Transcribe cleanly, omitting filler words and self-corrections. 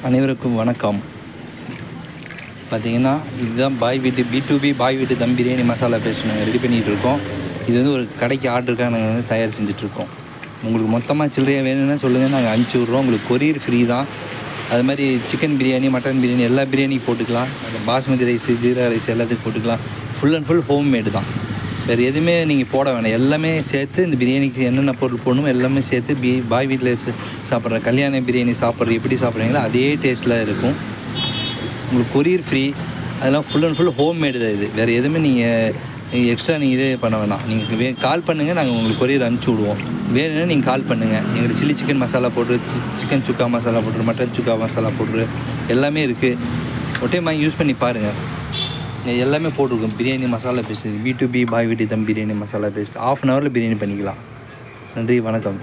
அனைவருக்கும் வணக்கம். பார்த்தீங்கன்னா இதுதான் பாய் வீட்டு B2B பாய் வீட்டு தம் பிரியாணி மசாலா பேஸ்ட் நாங்கள் ரெடி பண்ணிகிட்டு இருக்கோம். இது வந்து ஒரு கடைக்கு ஆர்டருக்காக நாங்கள் வந்து தயார் செஞ்சிட்ருக்கோம். உங்களுக்கு மொத்தமாக சில்லறையாக வேணும்னா சொல்லுங்கள், நாங்கள் அனுப்பிச்சி விட்றோம். உங்களுக்கு கொரியர் ஃப்ரீ தான். அது மாதிரி சிக்கன் பிரியாணி, மட்டன் பிரியாணி எல்லா பிரியாணிக்கும் போட்டுக்கலாம். அந்த பாஸ்மதி ரைஸு, ஜீரா ரைஸ் எல்லாத்துக்கும் போட்டுக்கலாம். Full and full home made தான். வேறு எதுவுமே நீங்கள் போட வேணாம். எல்லாமே சேர்த்து இந்த பிரியாணிக்கு என்னென்ன பொருள் போடணுமோ எல்லாமே சேர்த்து பாய் வீட்டில் சாப்பிட்ற கல்யாண பிரியாணி சாப்பிட்றது எப்படி சாப்பிட்றீங்களோ அதே டேஸ்ட்டில் இருக்கும். உங்களுக்கு கொரியர் ஃப்ரீ. அதெல்லாம் full and full home made தான். இது வேறு எதுவுமே நீங்கள் எக்ஸ்ட்ரா நீங்கள் இதே பண்ண வேணாம். நீங்கள் கால் பண்ணுங்கள், நாங்கள் உங்களுக்கு கொரியர் அனுப்பிச்சி விடுவோம். வேணும்னா நீங்கள் கால் பண்ணுங்கள். எங்களுக்கு சில்லி சிக்கன் மசாலா போட்டு, சிக்கன் சுக்கா மசாலா போட்டு, மட்டன் சுக்கா மசாலா போட்டு எல்லாமே இருக்குது. ஒரு டைம் வாங்கி யூஸ் பண்ணி பாருங்கள். எல்லாமே போட்டிருக்கோம். பிரியாணி மசாலா பேஸ்ட், B2B பாய் வீட்டு தம் பிரியாணி மசாலா பேஸ்ட். ½ அன் ஹவரில் பிரியாணி பண்ணிக்கலாம். நன்றி, வணக்கம்.